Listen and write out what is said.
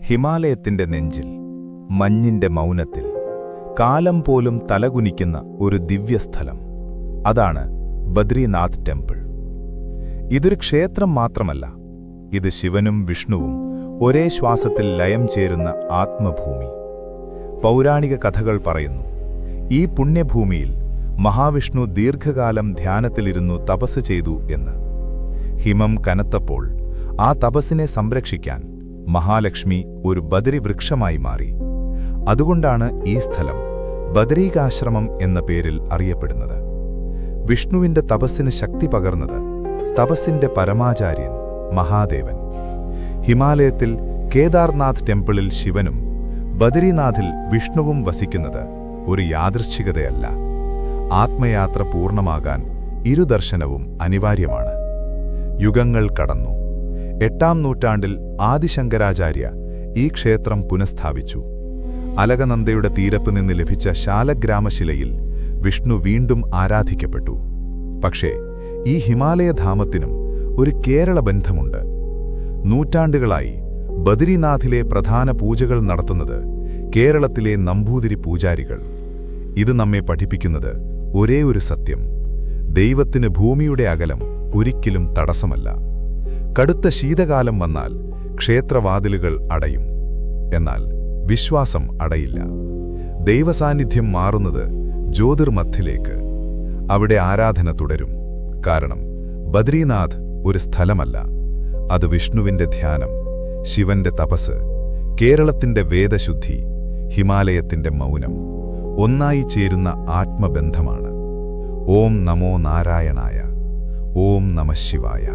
ഹിമാലയത്തിന്റെ നെഞ്ചിൽ, മഞ്ഞിന്റെ മൗനത്തിൽ, കാലം പോലും തലകുനിക്കുന്ന ഒരു ദിവ്യസ്ഥലം. അതാണ് ബദ്രിനാഥ് ടെമ്പിൾ. ഇതൊരു ക്ഷേത്രം മാത്രമല്ല, ഇത് ശിവനും വിഷ്ണുവും ഒരേ ശ്വാസത്തിൽ ലയം ചേരുന്ന ആത്മഭൂമി. പൗരാണിക കഥകൾ പറയുന്നു, ഈ പുണ്യഭൂമിയിൽ മഹാവിഷ്ണു ദീർഘകാലം ധ്യാനത്തിലിരുന്നു തപസ് ചെയ്തു എന്ന്. ഹിമം കനത്തപ്പോൾ ആ തപസ്സിനെ സംരക്ഷിക്കാൻ മഹാലക്ഷ്മി ഒരു ബദരി വൃക്ഷമായി മാറി. അതുകൊണ്ടാണ് ഈ സ്ഥലം ബദരീകാശ്രമം എന്ന പേരിൽ അറിയപ്പെടുന്നത്. വിഷ്ണുവിന്റെ തപസ്സിന് ശക്തി പകർന്നത് തപസ്സിന്റെ പരമാചാര്യൻ മഹാദേവൻ. ഹിമാലയത്തിൽ കേദാർനാഥ് ടെമ്പിളിൽ ശിവനും ബദരീനാഥിൽ വിഷ്ണുവും വസിക്കുന്നത് ഒരു യാദൃച്ഛികതയല്ല. ആത്മയാത്ര പൂർണ്ണമാകാൻ ഇരുദർശനവും അനിവാര്യമാണ്. യുഗങ്ങൾ കടന്നു. 8-ാം നൂറ്റാണ്ടിൽ ആദിശങ്കരാചാര്യ ഈ ക്ഷേത്രം പുനഃസ്ഥാപിച്ചു. അലകനന്ദയുടെ തീരപ്പ് നിന്ന് ലഭിച്ച ശാലഗ്രാമശിലയിൽ വിഷ്ണു വീണ്ടും ആരാധിക്കപ്പെട്ടു. പക്ഷേ ഈ ഹിമാലയധാമത്തിനും ഒരു കേരള ബന്ധമുണ്ട്. നൂറ്റാണ്ടുകളായി ബദരീനാഥിലെ പ്രധാന പൂജകൾ നടത്തുന്നത് കേരളത്തിലെ നമ്പൂതിരി പൂജാരികൾ. ഇത് നമ്മെ പഠിപ്പിക്കുന്നത് ഒരേ ഒരു സത്യം: ദൈവത്തിന് ഭൂമിയുടെ അകലം ഒരിക്കലും തടസ്സമല്ല. കടുത്ത ശീതകാലം വന്നാൽ ക്ഷേത്രവാതിലുകൾ അടയും, എന്നാൽ വിശ്വാസം അടയില്ല. ദൈവസാന്നിധ്യം മാറുന്നത് ജ്യോതിർമത്തിലേക്ക്. അവിടെ ആരാധന തുടരും. കാരണം ബദ്രീനാഥ് ഒരു സ്ഥലമല്ല, അത് വിഷ്ണുവിന്റെ ധ്യാനം, ശിവന്റെ തപസ്, കേരളത്തിന്റെ വേദശുദ്ധി, ഹിമാലയത്തിന്റെ മൗനം ഒന്നായി ചേരുന്ന ആത്മബന്ധമാണ്. ഓം നമോ നാരായണായ. ഓം നമഃ ശിവായ.